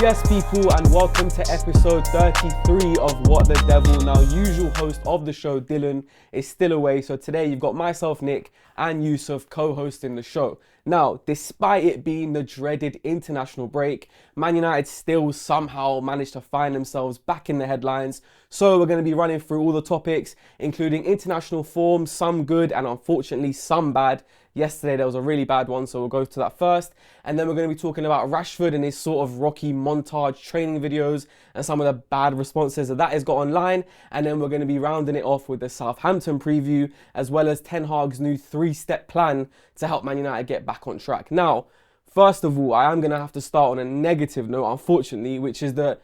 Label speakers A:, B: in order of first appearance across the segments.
A: Yes, people, and welcome to episode 33 of What the Devil. Now, usual host of the show, Dylan, is still away. So today you've got myself, Nick, and Yusuf co-hosting the show. Now, despite it being the dreaded international break, Man United still somehow managed to find themselves back in the headlines. So we're going to be running through all the topics, including international form, some good and unfortunately some bad. Yesterday there was a really bad one, so we'll go to that first. And then we're going to be talking about Rashford and his sort of Rocky montage training videos and some of the bad responses that has got online. And then we're going to be rounding it off with the Southampton preview, as well as Ten Hag's new 3-step plan to help Man United get back on track. Now, first of all, I am going to have to start on a negative note, unfortunately, which is that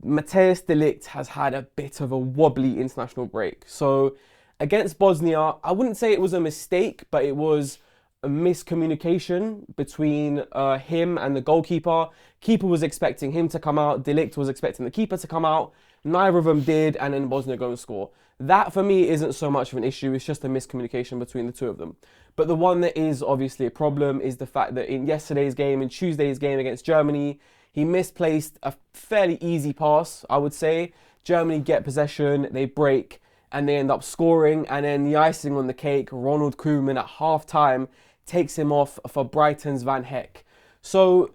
A: Matthijs de Ligt has had a bit of a wobbly international break. So against Bosnia, I wouldn't say it was a mistake, but it was a miscommunication between him and the goalkeeper. Keeper was expecting him to come out. De Ligt was expecting the keeper to come out. Neither of them did, and then Bosnia go and score. That, for me, isn't so much of an issue. It's just a miscommunication between the two of them. But the one that is obviously a problem is the fact that in yesterday's game, in Tuesday's game against Germany, he misplaced a fairly easy pass, I would say. Germany get possession, they break, and they end up scoring. And then the icing on the cake, Ronald Koeman at half-time takes him off for Brighton's Van Heck. So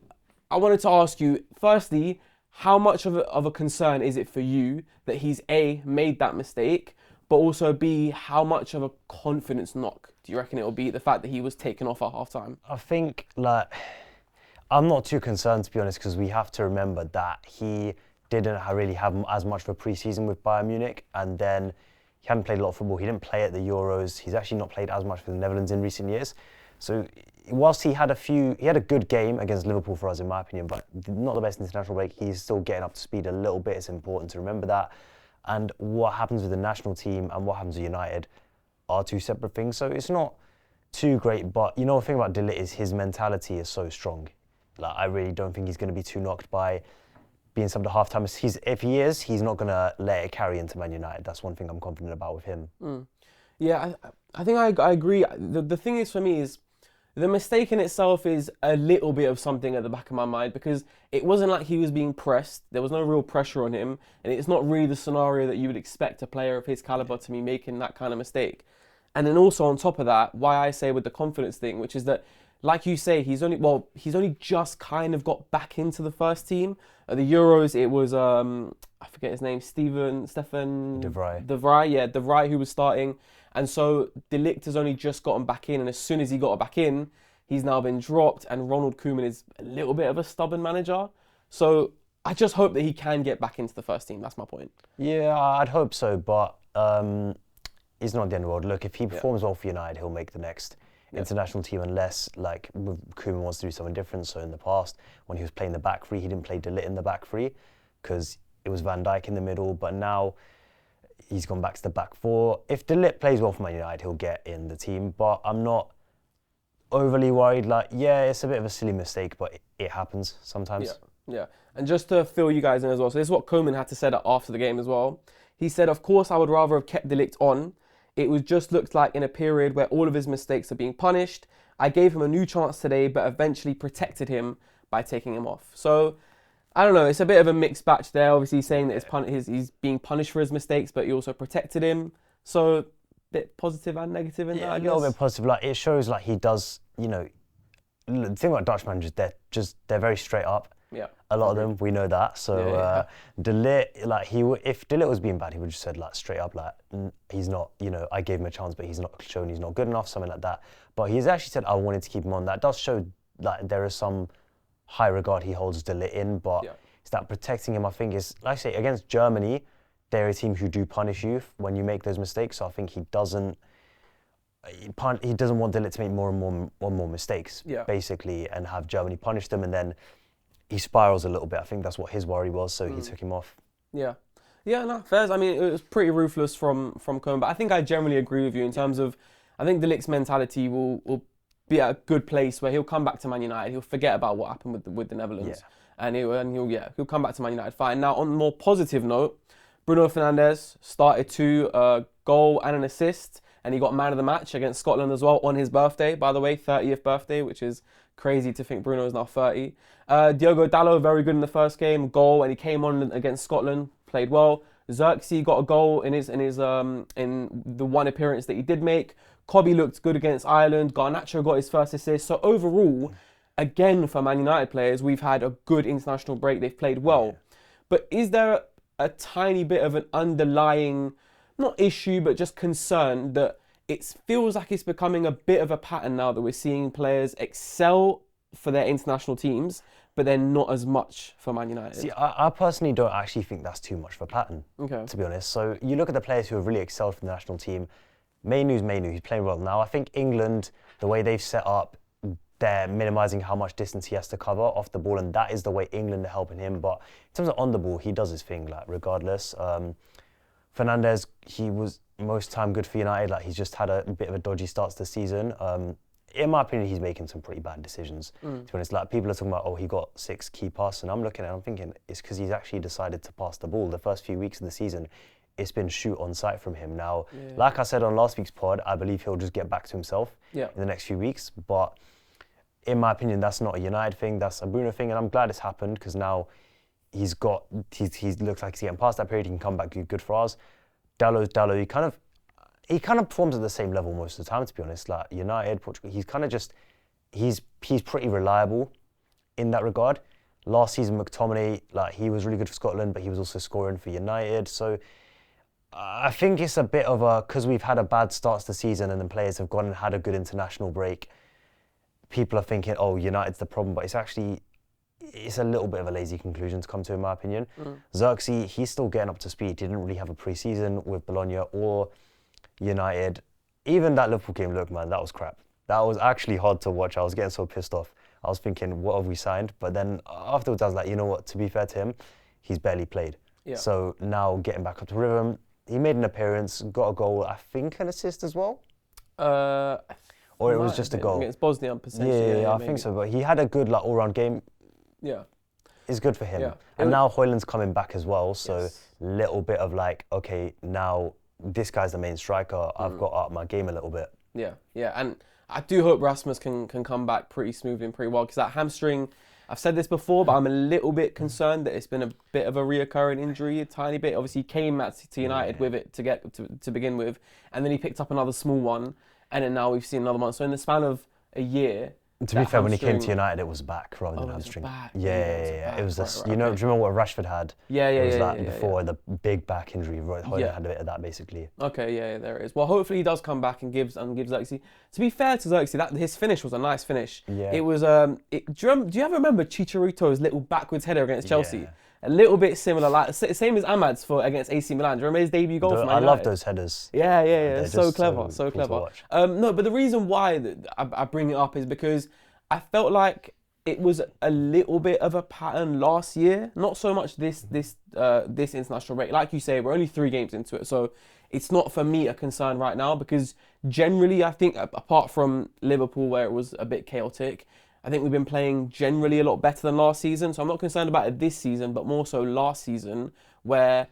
A: I wanted to ask you, firstly, how much of a concern is it for you that he's A, made that mistake, but also B, how much of a confidence knock do you reckon it will be, the fact that he was taken off at half-time?
B: I think, I'm not too concerned, to be honest, because we have to remember that he didn't really have as much of a pre-season with Bayern Munich, and then he hadn't played a lot of football. He didn't play at the Euros. He's actually not played as much for the Netherlands in recent years. So whilst he had a good game against Liverpool for us, in my opinion, but not the best international break, he's still getting up to speed a little bit. It's important to remember that. And what happens with the national team and what happens with United are two separate things. So it's not too great. But you know, the thing about De Ligt is his mentality is so strong. I really don't think he's going to be too knocked by being subbed at half-time. If he is, he's not going to let it carry into Man United. That's one thing I'm confident about with him.
A: Yeah, I think I agree. The thing is, for me, is the mistake in itself is a little bit of something at the back of my mind, because it wasn't like he was being pressed. There was no real pressure on him. And it's not really the scenario that you would expect a player of his caliber to be making that kind of mistake. And then also on top of that, why I say with the confidence thing, which is that, like you say, he's only just kind of got back into the first team. At the Euros, it was, I forget his name, Stefan
B: De Vrij.
A: De Vrij who was starting. And so De Ligt has only just gotten back in, and as soon as he got back in, he's now been dropped, and Ronald Koeman is a little bit of a stubborn manager. So I just hope that he can get back into the first team. That's my point.
B: Yeah, I'd hope so, but it's not the end of the world. Look, if he performs well for United, he'll make the next international team, unless Koeman wants to do something different. So in the past, when he was playing the back three, he didn't play De Ligt in the back three because it was Van Dijk in the middle. But now he's gone back to the back four. If De Ligt plays well for Man United, he'll get in the team. But I'm not overly worried. It's a bit of a silly mistake, but it happens sometimes.
A: Yeah. And just to fill you guys in as well, so this is what Koeman had to say after the game as well. He said, "Of course, I would rather have kept De Ligt on. It was just looked like in a period where all of his mistakes are being punished. I gave him a new chance today, but eventually protected him by taking him off." So, I don't know, it's a bit of a mixed batch there. Obviously, he's saying that he's being punished for his mistakes, but he also protected him. So, a bit positive and negative in that, I guess.
B: A little bit positive. It shows he does, the thing about Dutch managers, they're very straight up.
A: Yeah.
B: A lot of them, we know that. So De Ligt, if De Ligt was being bad, he would just said straight up he's not, I gave him a chance, but he's not shown he's not good enough, something like that. But he's actually said I wanted to keep him on. That does show there is some high regard he holds De Ligt in, but it's that protecting him. I think is, like I say, against Germany, they're a team who do punish you when you make those mistakes. So I think he doesn't want De Ligt to make more and more mistakes, basically, and have Germany punish them, and then he spirals a little bit. I think that's what his worry was, so he took him off.
A: Yeah, no, fair. I mean, it was pretty ruthless from Koeman, but I think I generally agree with you in terms of, I think De Ligt's mentality will be at a good place where he'll come back to Man United. He'll forget about what happened with the Netherlands, and he'll come back to Man United fine. Now, on a more positive note, Bruno Fernandes started a goal and an assist, and he got man of the match against Scotland as well on his birthday, by the way, 30th birthday, which is Crazy to think Bruno is now 30. Diogo Dalot, very good in the first game, goal, and he came on against Scotland, played well. Xerxes got a goal in the one appearance that he did make. Kobe looked good against Ireland. Garnacho got his first assist. So overall, again for Man United players, we've had a good international break. They've played well. Yeah. But is there a tiny bit of an underlying, not issue, but just concern that it feels like it's becoming a bit of a pattern now that we're seeing players excel for their international teams, but they're not as much for Man United?
B: See, I personally don't actually think that's too much of a pattern, to be honest. So you look at the players who have really excelled for the national team. Mainoo's Mainoo, he's playing well now. I think England, the way they've set up, they're minimising how much distance he has to cover off the ball, and that is the way England are helping him. But in terms of on the ball, he does his thing, like, regardless. Fernandes, he was most time good for United. Like, he's just had a bit of a dodgy start to the season. In my opinion, he's making some pretty bad decisions. To be honest, like, people are talking about, oh, he got 6 key passes, and I'm looking at it, I'm thinking it's because he's actually decided to pass the ball. The first few weeks of the season, it's been shoot on sight from him. Now, like I said on last week's pod, I believe he'll just get back to himself in the next few weeks. But in my opinion, that's not a United thing, that's a Bruno thing, and I'm glad it's happened because now he looks like he's getting past that period. He can come back good for us. Dalot, he kind of performs at the same level most of the time, to be honest. Like United, Portugal, he's kind of just, he's pretty reliable in that regard. Last season, McTominay, like, he was really good for Scotland, but he was also scoring for United. So I think it's a bit of because we've had a bad start to the season and then players have gone and had a good international break, people are thinking, oh, United's the problem, but it's a little bit of a lazy conclusion to come to, in my opinion. Xerxes, he's still getting up to speed. He didn't really have a pre-season with Bologna or United. Even that Liverpool game, look, man, that was crap. That was actually hard to watch. I was getting so pissed off. I was thinking, what have we signed? But then afterwards, I was like, you know what, to be fair to him, he's barely played. Yeah. So now getting back up to rhythm, he made an appearance, got a goal, I think an assist as well? Or it was just a goal.
A: Against Bosnia, potentially.
B: Yeah, I think so. But he had a good all-round game.
A: Yeah.
B: It's good for him. Yeah. And now Højlund's coming back as well, so little bit of okay, now this guy's the main striker. I've got to up my game a little bit.
A: Yeah, and I do hope Rasmus can come back pretty smoothly and pretty well, because that hamstring, I've said this before, but I'm a little bit concerned that it's been a bit of a reoccurring injury, a tiny bit. Obviously, he came to United with it to begin with, and then he picked up another small one, and then now we've seen another one. So in the span of a year,
B: to be fair, when he came to United, it was back rather than hamstring. Yeah. It was this. Do you remember what Rashford had?
A: Yeah.
B: It was that before the big back injury. Højlund had a bit of that, basically.
A: Okay, there it is. Well, hopefully he does come back and gives Xerxes. To be fair to Xerxes, his finish was a nice finish. Yeah. It was. Do you ever remember Chicharito's little backwards header against Chelsea? Yeah. A little bit similar, like same as Ahmad's against AC Milan. Do you remember his debut goal for Man United?
B: I love those headers.
A: Yeah. So clever. No, but the reason why I bring it up is because I felt like it was a little bit of a pattern last year. Not so much this international break. Like you say, we're only 3 games into it, so it's not for me a concern right now, because generally I think, apart from Liverpool where it was a bit chaotic, I think we've been playing generally a lot better than last season. So I'm not concerned about it this season, but more so last season, where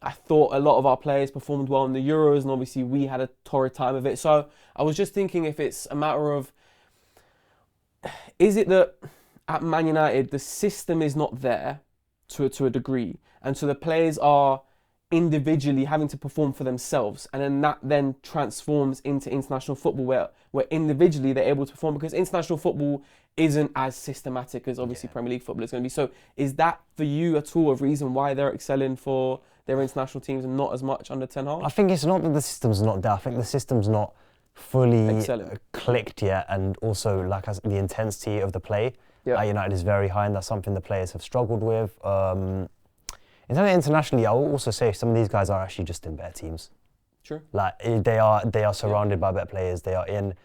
A: I thought a lot of our players performed well in the Euros, and obviously we had a torrid time of it. So I was just thinking, if it's a matter of, is it that at Man United the system is not there to a degree, and so the players are individually having to perform for themselves, and then that then transforms into international football where individually they're able to perform, because international football isn't as systematic as obviously Premier League football is going to be. So is that for you at all a reason why they're excelling for their international teams and not as much under Ten Hag?
B: I think it's not that the system's not there. I think the system's not fully clicked yet, and also the intensity of the play at United is very high, and that's something the players have struggled with. In terms of internationally, I will also say some of these guys are actually just in better teams.
A: Sure.
B: Like they are surrounded by better players. They are in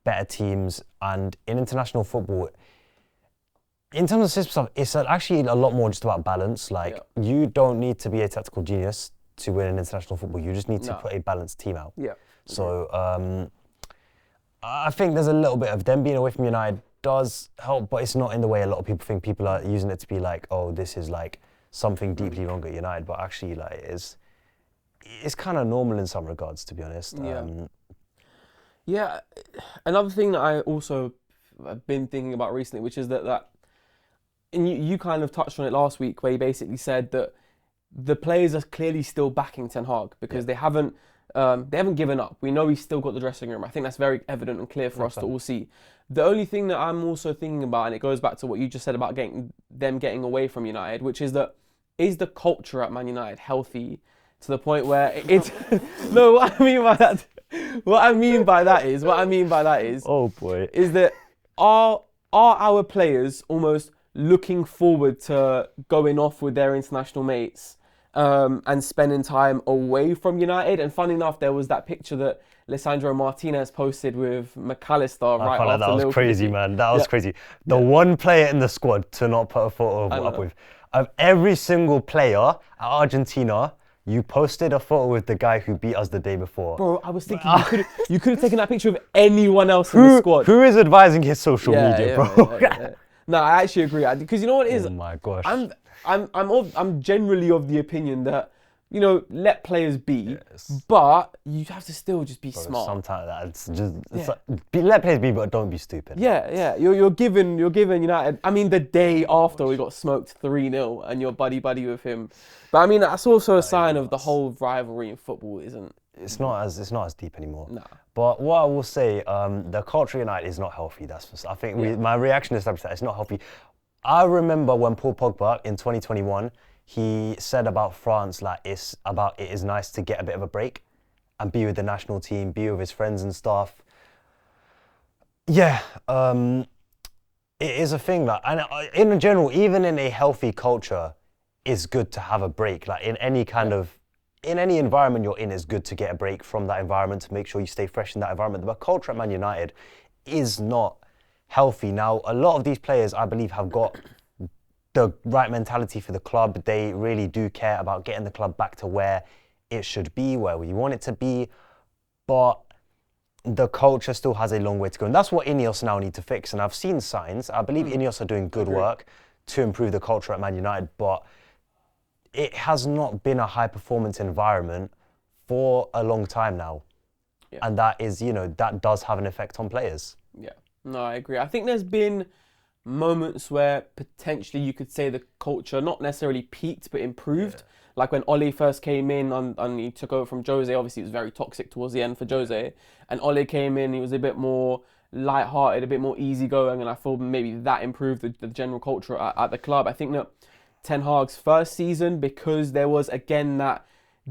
B: better teams, and in international football, in terms of system stuff, it's actually a lot more just about balance. You don't need to be a tactical genius to win in international football. You just need to put a balanced team out. Yeah. So I think there's a little bit of them being away from United does help, but it's not in the way a lot of people think. People are using it to be like, oh, this is something deeply wrong at United, but actually it's kind of normal in some regards, to be honest.
A: Yeah. Another thing that I also I've been thinking about recently, which is that and you kind of touched on it last week, where you basically said that the players are clearly still backing Ten Hag because they haven't given up. We know he's still got the dressing room. I think that's very evident and clear for us to all see. The only thing that I'm also thinking about, and it goes back to what you just said about getting away from United, which is that is the culture at Man United healthy to the point where it's no. What I mean by that is
B: Oh boy.
A: is that are our players almost looking forward to going off with their international mates and spending time away from United? And funny enough, there was that picture that Lisandro Martinez posted with McAllister right after
B: that was
A: Liverpool.
B: crazy, man. That was crazy. The one player in the squad to not put a photo up with. Of every single player at Argentina, you posted a photo with the guy who beat us the day before.
A: Bro, I was thinking you could have taken that picture of anyone else in the squad.
B: Who is advising his social media, bro?
A: No, I actually agree. Because you know what it is?
B: Oh my gosh.
A: I'm generally of the opinion that, you know, let players be, but you have to still just be smart.
B: Sometimes let players be, but don't be stupid.
A: Yeah. You're giving United. I mean, the day after we got smoked 3-0, and you're buddy with him. But I mean, that's also a sign of the whole rivalry in football isn't.
B: It's not as deep anymore.
A: Nah.
B: But what I will say, the culture of United is not healthy. I think my reaction is that it's not healthy. I remember when Paul Pogba in 2021, he said about France, like it is nice to get a bit of a break and be with the national team, be with his friends and stuff. Yeah, it is a thing that, and in general, even in a healthy culture, it's good to have a break. Like in any environment you're in, it's good to get a break from that environment to make sure you stay fresh in that environment. But culture at Man United is not healthy. Now, a lot of these players, I believe, have got the right mentality for the club. They really do care about getting the club back to where it should be, where we want it to be. But the culture still has a long way to go. And that's what INEOS now need to fix. And I've seen signs. I believe INEOS are doing good work to improve the culture at Man United. But it has not been a high-performance environment for a long time now. Yeah. And that is, that does have an effect on players.
A: Yeah. No, I agree. I think there's been moments where potentially you could say the culture not necessarily peaked but improved. Yeah. Like when Ole first came in and he took over from Jose. Obviously, it was very toxic towards the end for Jose. And Ole came in, he was a bit more light-hearted, a bit more easygoing, and I thought maybe that improved the general culture at the club. I think that Ten Hag's first season, because there was again that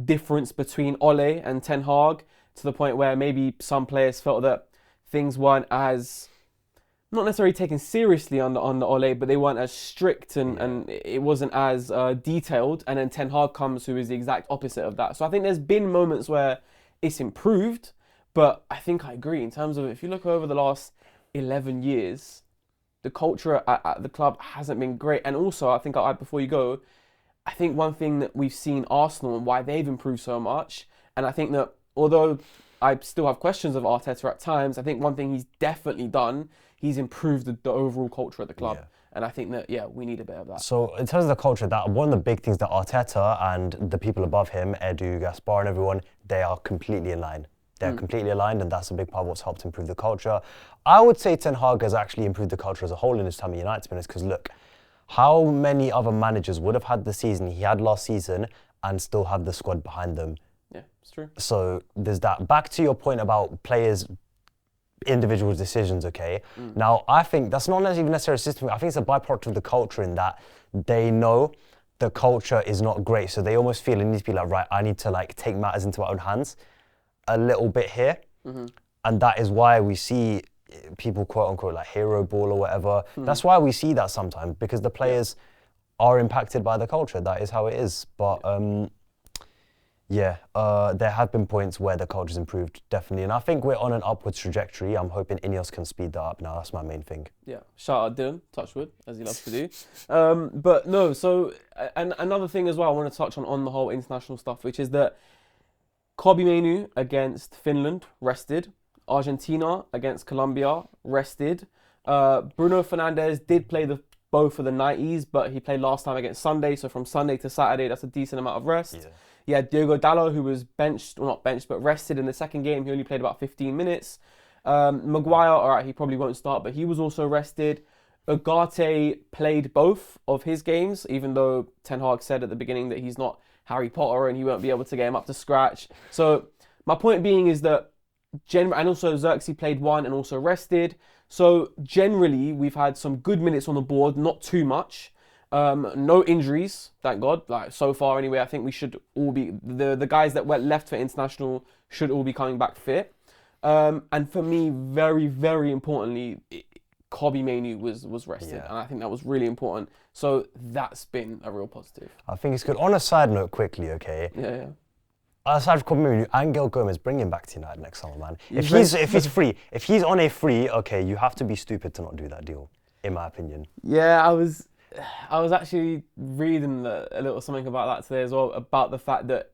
A: difference between Ole and Ten Hag to the point where maybe some players felt that things weren't as not necessarily taken seriously on the Ole, but they weren't as strict and it wasn't as detailed. And then Ten Hag comes, who is the exact opposite of that. So I think there's been moments where it's improved, but I think I agree in terms of if you look over the last 11 years, the culture at the club hasn't been great. And also, I think before you go, I think one thing that we've seen Arsenal and why they've improved so much, and I think that although I still have questions of Arteta at times, I think one thing he's definitely done, he's improved the overall culture at the club. Yeah. And I think that, we need a bit of that.
B: So in terms of the culture, that one of the big things that Arteta and the people above him, Edu, Gaspar and everyone, they are completely in line. They're completely aligned, and that's a big part of what's helped improve the culture. I would say Ten Hag has actually improved the culture as a whole in his time at United, to be honest, because look, how many other managers would have had the season he had last season and still have the squad behind them?
A: Yeah, it's true.
B: So there's that. Back to your point about players' individual decisions, okay? Now, I think that's not even necessarily a system. I think it's a byproduct of the culture in that they know the culture is not great. So they almost feel it needs to be like, right, I need to take matters into my own hands a little bit here. And that is why we see people quote unquote hero ball or whatever. That's why we see that sometimes, because the players are impacted by the culture. That is how it is. But there have been points where the culture's improved, definitely. And I think we're on an upwards trajectory. I'm hoping INEOS can speed that up now. That's my main thing. Yeah.
A: Shout out Dylan, touch wood, as he loves to do. But no, so and another thing as well I want to touch on the whole international stuff, which is that Kobe Mainoo against Finland, rested. Argentina against Colombia, rested. Bruno Fernandes did play both of the 90s, but he played last time against Sunday, so from Sunday to Saturday, that's a decent amount of rest. Yeah, Diogo Dalot, who was benched, well not benched, but rested in the second game. He only played about 15 minutes. Maguire, all right, he probably won't start, but he was also rested. Ugarte played both of his games, even though Ten Hag said at the beginning that he's not Harry Potter and he won't be able to get him up to scratch. So my point being is that and also Xerxes played one and also rested. So generally, we've had some good minutes on the board, not too much. No injuries, thank God. Like so far, anyway, I think we should all be the guys that went left for international should all be coming back fit. And for me, very, very importantly, Kobbie Mainoo was rested, and I think that was really important. So that's been a real positive.
B: I think it's good. On a side note, quickly, okay.
A: Yeah.
B: Aside from Kobbie Mainoo, Angel Gomes, bring him back to United next summer, man. If he's free, if he's on a free, okay, you have to be stupid to not do that deal, in my opinion.
A: Yeah, I was actually reading a little something about that today as well, about the fact that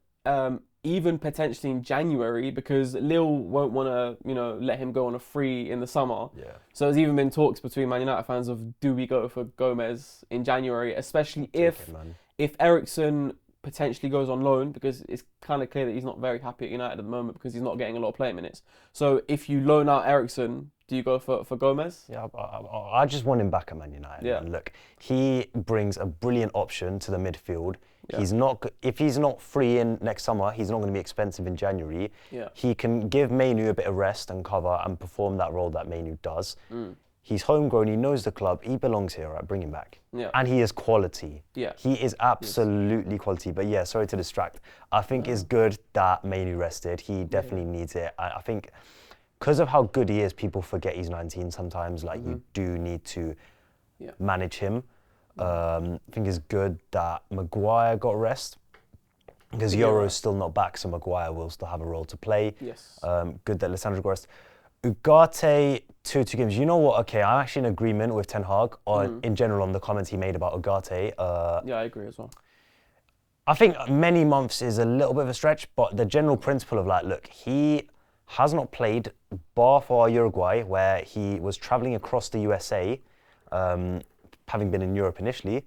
A: even potentially in January, because Lille won't want to, let him go on a free in the summer.
B: Yeah.
A: So there's even been talks between Man United fans of do we go for Gomes in January, especially if Eriksen potentially goes on loan, because it's kind of clear that he's not very happy at United at the moment because he's not getting a lot of player minutes. So if you loan out Eriksen, do you go for Gomes?
B: Yeah, I just want him back at Man United.
A: Yeah.
B: Man. Look, he brings a brilliant option to the midfield.
A: Yeah.
B: If he's not free in next summer, he's not going to be expensive in January.
A: Yeah.
B: He can give Mainoo a bit of rest and cover and perform that role that Mainoo does. He's homegrown, he knows the club, he belongs here, right? Bring him back.
A: Yeah.
B: And he is quality.
A: Yeah.
B: He is absolutely quality. But yeah, sorry to distract. I think it's good that Mainoo rested. He definitely needs it. I think because of how good he is, people forget he's 19 sometimes. Like, you do need to manage him. I think it's good that Maguire got rest, because Euro's still not back, so Maguire will still have a role to play.
A: Yes.
B: Good that Lissandro got rest. Ugarte, 2 games. You know what? Okay, I'm actually in agreement with Ten Hag in general on the comments he made about Ugarte.
A: Yeah, I agree as well.
B: I think many months is a little bit of a stretch, but the general principle of look, he has not played bar for Uruguay, where he was travelling across the USA, having been in Europe initially,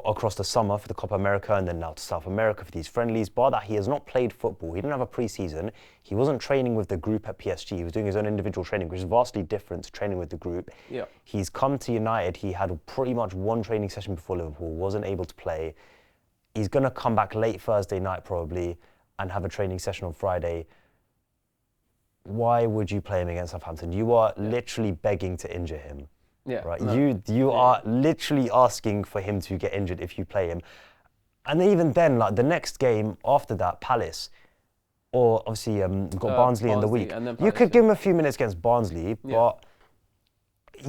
B: across the summer for the Copa America, and then now to South America for these friendlies. Bar that, he has not played football. He didn't have a pre-season. He wasn't training with the group at PSG. He was doing his own individual training, which is vastly different to training with the group.
A: Yeah.
B: He's come to United. He had pretty much one training session before Liverpool, wasn't able to play. He's going to come back late Thursday night probably and have a training session on Friday. Why would you play him against Southampton? You are literally begging to injure him.
A: Yeah.
B: Right. No. You are literally asking for him to get injured if you play him. And even then, the next game after that, Palace, or obviously you've got Barnsley in the week.
A: Palace,
B: you could give him a few minutes against Barnsley, but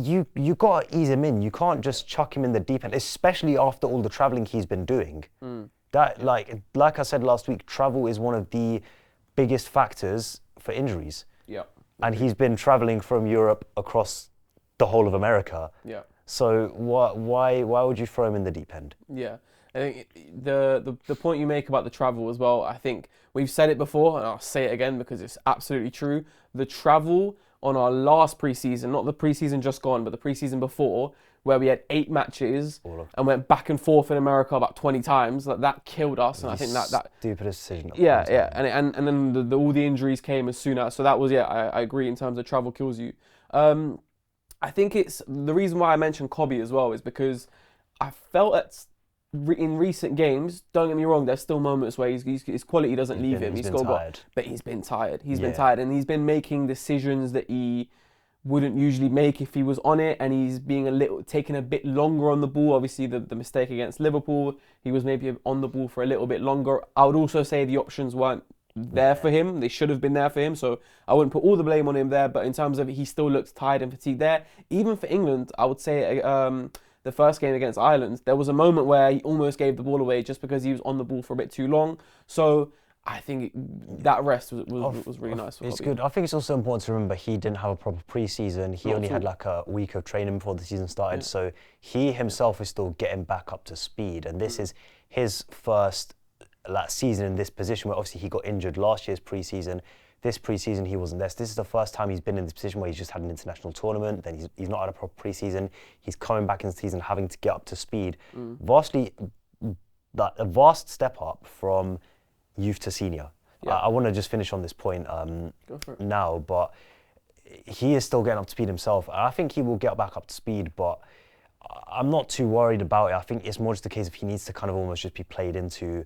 B: you got to ease him in. You can't just chuck him in the deep end, especially after all the travelling he's been doing. That, like I said last week, travel is one of the biggest factors for injuries.
A: Yeah.
B: And he's been travelling from Europe across the whole of America.
A: Yeah.
B: So why would you throw him in the deep end?
A: Yeah. I think the point you make about the travel as well, I think we've said it before, and I'll say it again because it's absolutely true. The travel on our last preseason, not the preseason just gone, but the preseason before, where we had 8 matches and went back and forth in America about 20 times, that killed us. And I think that
B: stupidest decision.
A: Yeah. And then all the injuries came as soon as. So that was I agree in terms of travel kills you. I think it's the reason why I mentioned Kobbie as well is because I felt in recent games, don't get me wrong, there's still moments where his quality doesn't leave him.
B: He's been tired.
A: But he's been tired. He's been tired, and he's been making decisions that he wouldn't usually make if he was on it, and he's taking a bit longer on the ball. Obviously, the mistake against Liverpool, he was maybe on the ball for a little bit longer. I would also say the options weren't there for him. They should have been there for him, so I wouldn't put all the blame on him there, but in terms of he still looks tired and fatigued there. Even for England, I would say the first game against Ireland, there was a moment where he almost gave the ball away just because he was on the ball for a bit too long. So I think that rest was really nice for
B: It's
A: Kobbie.
B: good. I think it's also important to remember he didn't have a proper pre-season. He only had a week of training before the season started, so he himself is still getting back up to speed, and this is his first season in this position, where obviously he got injured last year's pre-season. This pre-season he wasn't there. So this is the first time he's been in this position where he's just had an international tournament, then he's not had a proper pre-season. He's coming back into the season having to get up to speed. A vast step up from youth to senior. I want to just finish on this point now, but he is still getting up to speed himself. I think he will get back up to speed, but I'm not too worried about it. I think it's more just a case of he needs to kind of almost just be played into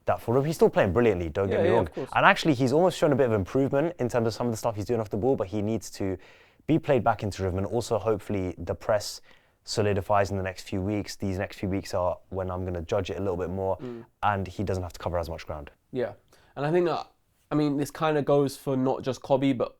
B: that forward. He's still playing brilliantly, don't get me wrong. And actually, he's almost shown a bit of improvement in terms of some of the stuff he's doing off the ball, but he needs to be played back into rhythm. And also, hopefully, the press solidifies in the next few weeks. These next few weeks are when I'm going to judge it a little bit more, and he doesn't have to cover as much ground.
A: Yeah, and I think that, I mean, this kind of goes for not just Kobe, but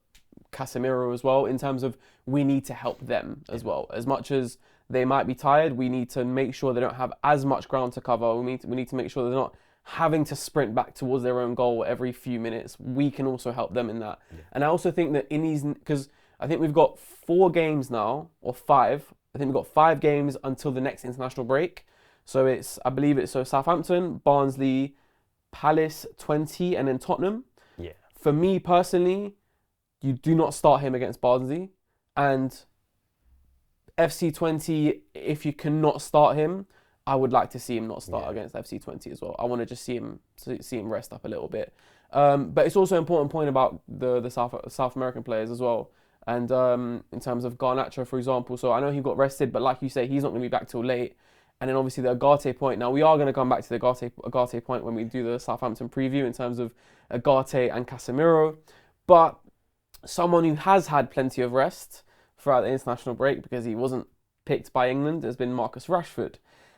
A: Casemiro as well, in terms of we need to help them as well. As much as they might be tired, we need to make sure they don't have as much ground to cover. We need to make sure they're not having to sprint back towards their own goal every few minutes. We can also help them in that. And I also think that in these, because I think we've got 4 games now, or 5. I think we've got 5 games until the next international break. So I believe it's Southampton, Barnsley, Palace, 20, and then Tottenham.
B: Yeah.
A: For me personally, you do not start him against Barnsley. And FC20, if you cannot start him, I would like to see him not start against FC20 as well. I want to just see him rest up a little bit. But it's also an important point about the South American players as well. And in terms of Garnacho, for example, so I know he got rested, but like you say, he's not going to be back till late. And then obviously the Agate point. Now we are going to come back to the Agate point when we do the Southampton preview in terms of Agate and Casemiro. But someone who has had plenty of rest throughout the international break because he wasn't picked by England has been Marcus Rashford.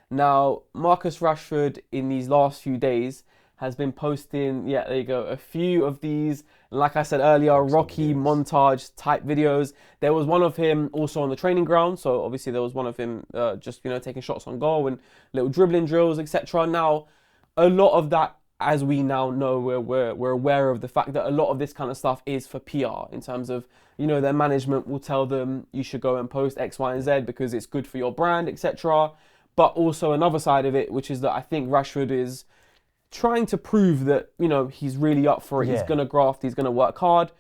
A: Now, Marcus Rashford in these last few days has been posting, there you go, a few of these, like I said earlier, Rocky montage type videos. There was one of him also on the training ground. So obviously there was one of him just, taking shots on goal and little dribbling drills, etc. Now, a lot of that, as we now know, we're aware of the fact that a lot of this kind of stuff is for PR in terms of, their management will tell them you should go and post X, Y, and Z because it's good for your brand, etc. But also another side of it, which is that I think Rashford is trying to prove that, he's really up for it. He's going to graft, he's going to work hard.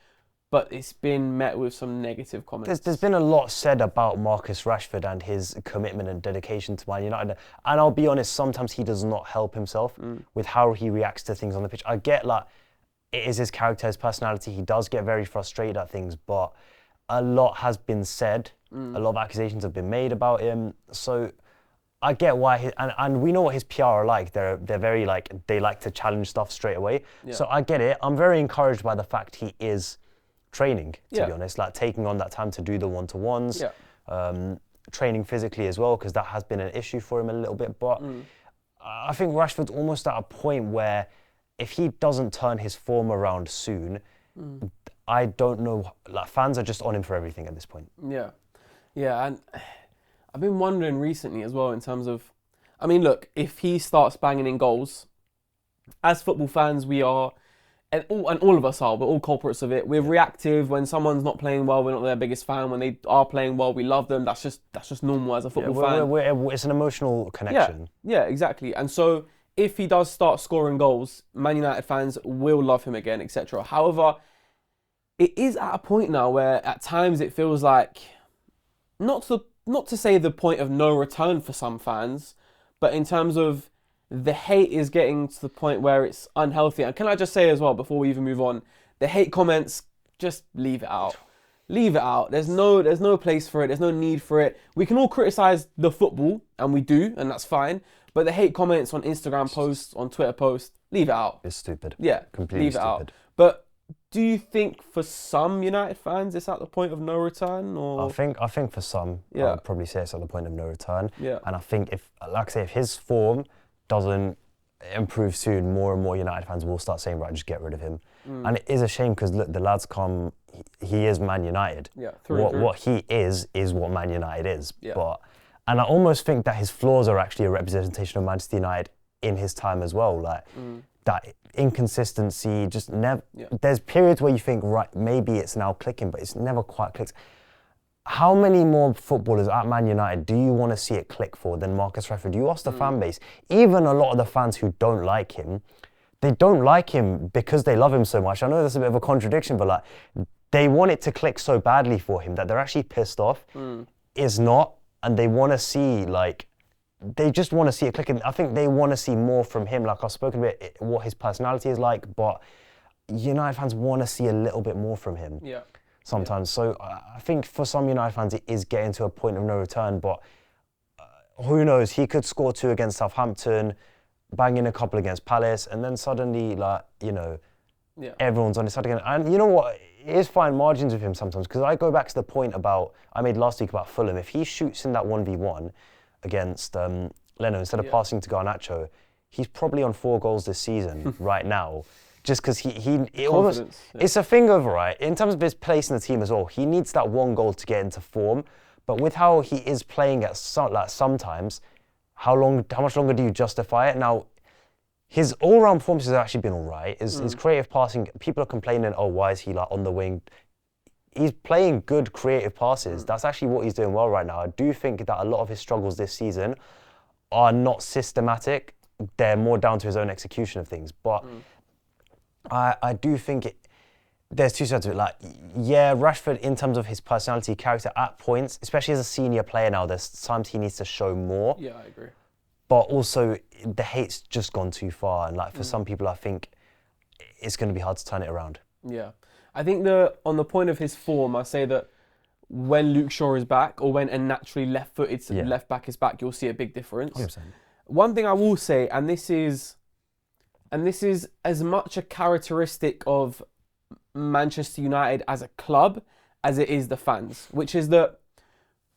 A: But it's been met with some negative comments.
B: There's been a lot said about Marcus Rashford and his commitment and dedication to Man United. And I'll be honest, sometimes he does not help himself with how he reacts to things on the pitch. I get it is his character, his personality. He does get very frustrated at things, but a lot has been said. A lot of accusations have been made about him. So I get why, and we know what his PR are like. They're very they like to challenge stuff straight away. Yeah. So I get it. I'm very encouraged by the fact he is training, to be honest, taking on that time to do the one-to-ones, training physically as well, because that has been an issue for him a little bit. But I think Rashford's almost at a point where if he doesn't turn his form around soon, I don't know, fans are just on him for everything at this point.
A: Yeah, and I've been wondering recently as well in terms of, I mean, look, if he starts banging in goals, as football fans we are, and all of us are, we're all culprits of it. We're reactive when someone's not playing well. We're not their biggest fan. When they are playing well, we love them. That's just normal as a football fan.
B: It's an emotional connection.
A: Yeah, exactly. And so if he does start scoring goals, Man United fans will love him again, etc. However, it is at a point now where at times it feels like not to say the point of no return for some fans, but in terms of the hate is getting to the point where it's unhealthy. And can I just say as well, before we even move on, the hate comments, just leave it out. Leave it out. There's no place for it. There's no need for it. We can all criticize the football, and we do, and that's fine. But the hate comments on Instagram posts, on Twitter posts, leave it out.
B: It's stupid.
A: Yeah,
B: completely
A: leave it
B: stupid.
A: Out. But do you think for some United fans it's at the point of no return? Or
B: I think for some, I would probably say it's at the point of no return.
A: Yeah.
B: And I think if his form doesn't improve soon, more and more United fans will start saying, right, just get rid of him. And it is a shame because look, the lad's come, he is Man United.
A: Yeah,
B: what he is what Man United is.
A: Yeah.
B: And I almost think that his flaws are actually a representation of Manchester United in his time as well. That inconsistency, just never. Yeah. There's periods where you think, right, maybe it's now clicking, but it's never quite clicked. How many more footballers at Man United do you want to see it click for than Marcus Rashford? You ask the fan base, even a lot of the fans who don't like him, they don't like him because they love him so much. I know that's a bit of a contradiction, but they want it to click so badly for him that they're actually pissed off. It's not, and they want to see they just want to see it clicking. I think they want to see more from him. I've spoken about what his personality is like, but United fans want to see a little bit more from him.
A: Yeah.
B: sometimes. So I think for some United fans, it is getting to a point of no return. But who knows? He could score 2 against Southampton, bang in a couple against Palace, and then suddenly, everyone's on his side again. And you know what? It is fine margins with him sometimes, because I go back to the point I made last week about Fulham. If he shoots in that 1v1 against Leno instead of passing to Garnacho, he's probably on 4 goals this season right now. Just because it's a thing of, right, in terms of his place in the team as well, he needs that 1 goal to get into form. But with how he is playing at sometimes, how much longer do you justify it? Now, his all-round performance has actually been all right. His creative passing, people are complaining, oh, why is he on the wing? He's playing good creative passes. That's actually what he's doing well right now. I do think that a lot of his struggles this season are not systematic. They're more down to his own execution of things. But I do think there's 2 sides to it. Rashford, in terms of his personality, character at points, especially as a senior player now, there's times he needs to show more.
A: Yeah, I agree.
B: But also, the hate's just gone too far. And for some people, I think it's going to be hard to turn it around.
A: Yeah. I think on the point of his form, I say that when Luke Shaw is back, or when a naturally left-footed left back is back, you'll see a big difference.
B: 100%.
A: One thing I will say, and this is as much a characteristic of Manchester United as a club as it is the fans, which is that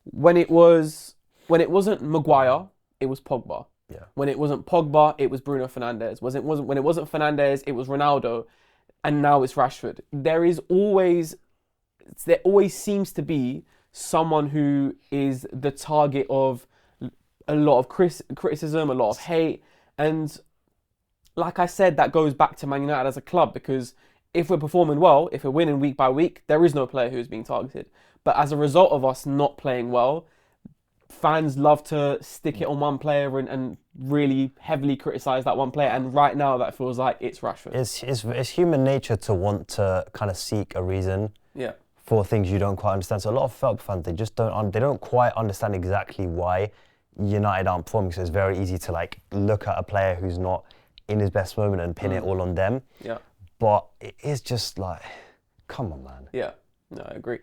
A: when it wasn't Maguire, it was Pogba.
B: Yeah.
A: When it wasn't Pogba, it was Bruno Fernandes. When it wasn't Fernandes, it was Ronaldo, and now it's Rashford. There always seems to be someone who is the target of a lot of criticism, a lot of hate, and like I said, that goes back to Man United as a club, because if we're performing well, if we're winning week by week, there is no player who is being targeted. But as a result of us not playing well, fans love to stick it on one player and really heavily criticise that one player. And right now, that feels like it's Rashford.
B: It's human nature to want to kind of seek a reason for things you don't quite understand. So a lot of Fulham fans, they don't quite understand exactly why United aren't performing. So it's very easy to look at a player who's not in his best moment and pin it all on them. Yeah. But it is just come on, man.
A: Yeah, no, I agree.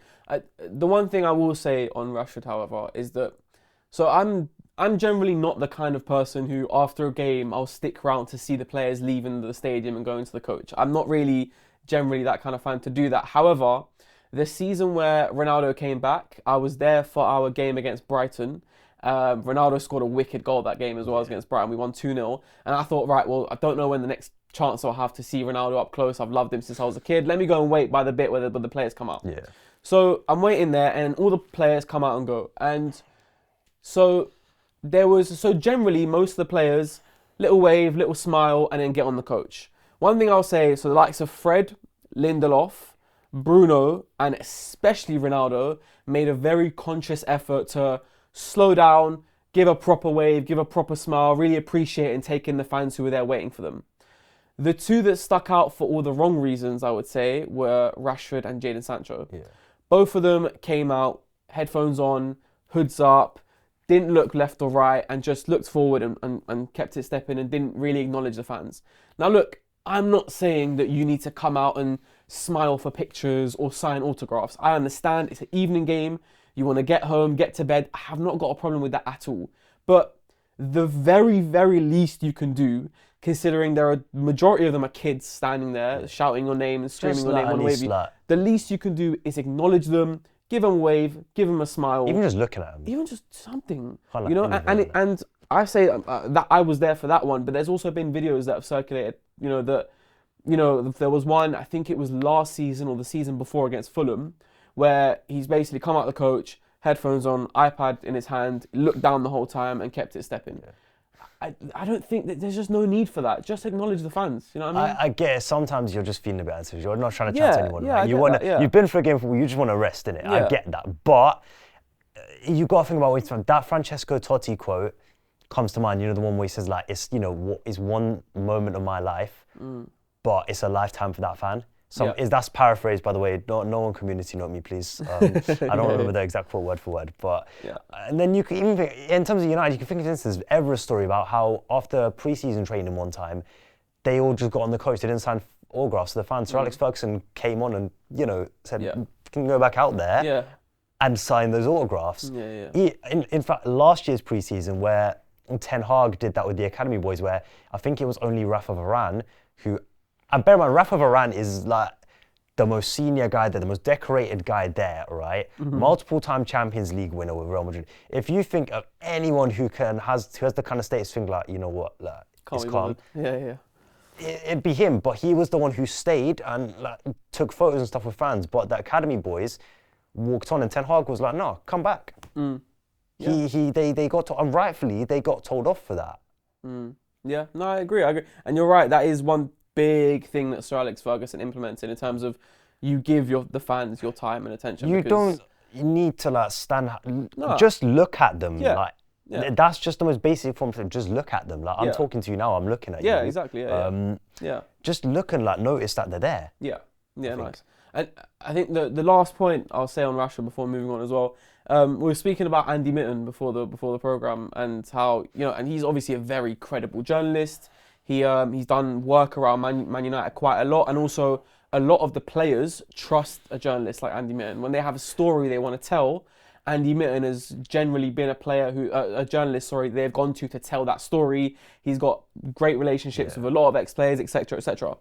A: The one thing I will say on Rashford, however, is that I'm generally not the kind of person who, after a game, I'll stick around to see the players leaving the stadium and going to the coach. I'm not really generally that kind of fan to do that. However, the season where Ronaldo came back, I was there for our game against Brighton. Ronaldo scored a wicked goal that game as well against Brighton. We won 2-0. And I thought, right, well, I don't know when the next chance I'll have to see Ronaldo up close. I've loved him since I was a kid. Let me go and wait by the bit where the players come out.
B: Yeah.
A: So I'm waiting there, and all the players come out and go. And so generally, most of the players, little wave, little smile, and then get on the coach. One thing I'll say, so the likes of Fred, Lindelof, Bruno, and especially Ronaldo made a very conscious effort to slow down, give a proper wave, give a proper smile, really appreciate and take in the fans who were there waiting for them. The 2 that stuck out for all the wrong reasons, I would say, were Rashford and Jadon Sancho. Yeah. Both of them came out, headphones on, hoods up, didn't look left or right, and just looked forward and kept it stepping and didn't really acknowledge the fans. Now look, I'm not saying that you need to come out and smile for pictures or sign autographs. I understand it's an evening game. You want to get home, get to bed. I have not got a problem with that at all. But the very, very least you can do, considering majority of them are kids standing there shouting your name and screaming your name on the wavy, the least you can do is acknowledge them, give them a wave, give them a smile.
B: Even just looking at them.
A: Even just something. And I say that I was there for that one, but there's also been videos that have circulated, there was one, I think it was last season or the season before against Fulham, where he's basically come out the coach, headphones on, iPad in his hand, looked down the whole time and kept it stepping. Yeah. I don't think that there's just no need for that. Just acknowledge the fans. You know what I mean?
B: I get it. Sometimes you're just feeling a bit anxious. You're not trying to chat to anyone.
A: Yeah,
B: right? You've been for a game, you just want to rest in it. Yeah. I get that. But you've got to think about that Francesco Totti quote comes to mind. The one where he says, it's, what is one moment of my life, but it's a lifetime for that fan. That's paraphrased, by the way. No one community note me, please. I don't remember the exact quote word for word, but and then you can even think, in terms of United, you can think of instances ever a story about how after pre-season training one time, they all just got on the coach. They didn't sign autographs to the fans. Sir Alex Ferguson came on and said, can go back out there and sign those autographs. In fact, last year's preseason where Ten Hag did that with the academy boys, where I think it was only Rafa Varane who, and bear in mind, Rafa Varane is like the most senior guy there, the most decorated guy there, right? Multiple-time Champions League winner with Real Madrid. If you think of anyone who has the kind of status thing, like, you know what, like, it's calm. It'd be him, but he was the one who stayed and like took photos and stuff with fans. But the academy boys walked on, and Ten Hag was like, "No, come back." They got and rightfully they got told off for that.
A: Yeah, no, I agree, and you're right. That is one big thing that Sir Alex Ferguson implemented in terms of you give the fans your time and attention.
B: You don't need to like just look at them. That's just the most basic form of just look at them. Like I'm talking to you now, I'm looking at you.
A: Yeah, exactly.
B: Just look and like notice that they're there.
A: Yeah, nice. And I think the last point I'll say on Rashford before moving on as well. We were speaking about Andy Mitten before the program and how and he's obviously a very credible journalist. He's done work around Man United quite a lot, and also a lot of the players trust a journalist like Andy Mitten when they have a story they want to tell. Andy Mitten has generally been a journalist they've gone to tell that story. He's got great relationships with a lot of ex-players, etc., etc.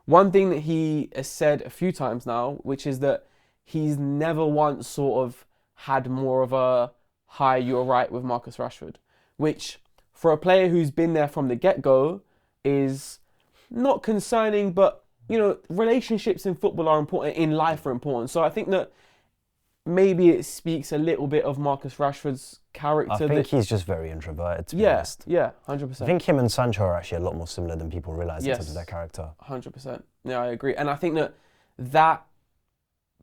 A: One thing that he has said a few times now, which is that he's never once sort of had more of a "hi, you're right" with Marcus Rashford, which for a player who's been there from the get-go is not concerning, but relationships in football are important, in life are important. So I think that maybe it speaks a little bit of Marcus Rashford's character.
B: I think he's just very introverted, to be honest.
A: Yeah, 100%.
B: I think him and Sancho are actually a lot more similar than people realise in terms of their character.
A: 100%. Yeah, I agree. And I think that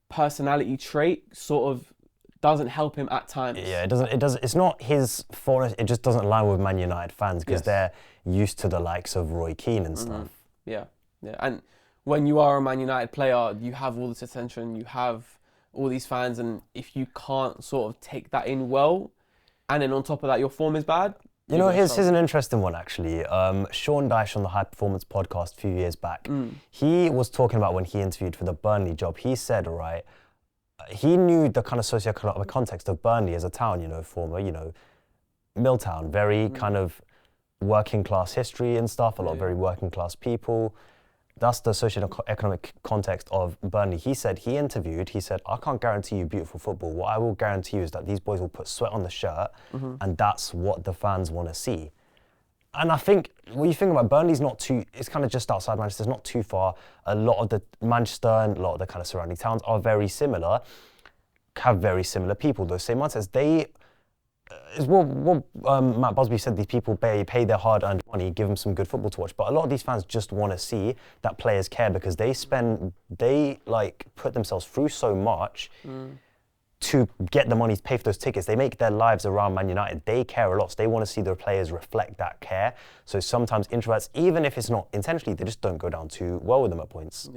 A: personality trait sort of doesn't help him at times.
B: Yeah, it doesn't. It's not his fault. It just doesn't align with Man United fans because they're used to the likes of Roy Keane and stuff.
A: Yeah. And when you are a Man United player, you have all this attention, you have all these fans, and if you can't sort of take that in well, and then on top of that your form is bad.
B: Here's an interesting one actually. Sean Dyche on the High Performance podcast a few years back, he was talking about when he interviewed for the Burnley job. He said, he knew the kind of socio-economic context of Burnley as a town, former, mill town, very kind of working class history and stuff, a lot of very working class people. That's the socio-economic context of Burnley. He said, I can't guarantee you beautiful football. What I will guarantee you is that these boys will put sweat on the shirt, and that's what the fans want to see. And I think, when you think about Burnley's it's kind of just outside Manchester, it's not too far. A lot of the Manchester and a lot of the kind of surrounding towns are very similar, have very similar people. Those same mindsets, is what Matt Busby said, these people pay their hard-earned money, give them some good football to watch. But a lot of these fans just want to see that players care because they put themselves through so much to get the money to pay for those tickets. They make their lives around Man United. They care a lot, so they want to see their players reflect that care. So sometimes introverts, even if it's not intentionally, they just don't go down too well with them at points.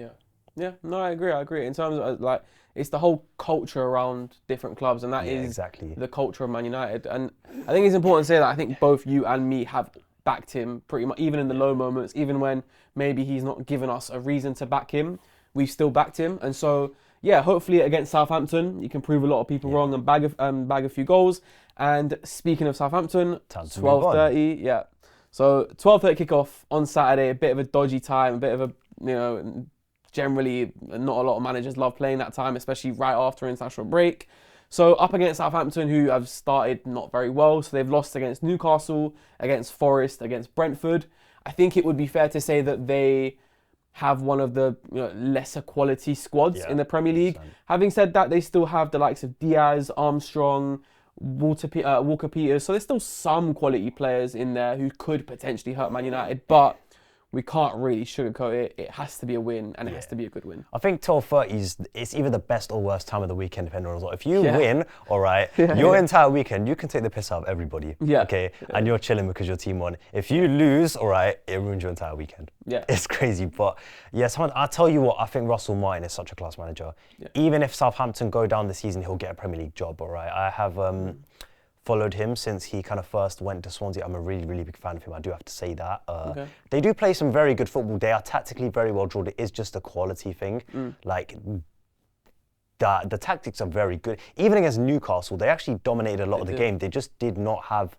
A: Yeah, no, I agree. In terms of it's the whole culture around different clubs, and that is the culture of Man United. And I think it's important to say that I think both you and me have backed him pretty much, even in the low moments, even when maybe he's not given us a reason to back him, we've still backed him. And so, hopefully against Southampton, you can prove a lot of people wrong and bag a few goals. And speaking of Southampton, 12:30, So 12:30 kickoff on Saturday, a bit of a dodgy time, a bit of a, generally, not a lot of managers love playing that time, especially right after international break. So up against Southampton, who have started not very well. So they've lost against Newcastle, against Forest, against Brentford. I think it would be fair to say that they have one of the lesser quality squads in the Premier League. 100%. Having said that, they still have the likes of Diaz, Armstrong, Walker Peters. So there's still some quality players in there who could potentially hurt Man United, but we can't really sugarcoat it. It has to be a win, and it has to be a good win.
B: I think 12:30 it's either the best or worst time of the weekend, depending on the result. If you win, your entire weekend, you can take the piss out of everybody. And you're chilling because your team won. If you lose, it ruins your entire weekend. It's crazy. But I'll tell you what, I think Russell Martin is such a class manager. Even if Southampton go down this season, he'll get a Premier League job, I have followed him since he kind of first went to Swansea. I'm a really, really big fan of him. I do have to say that. They do play some very good football. They are tactically very well drawn. It is just a quality thing. that the tactics are very good. Even against Newcastle, they actually dominated a lot of the game. They just did not have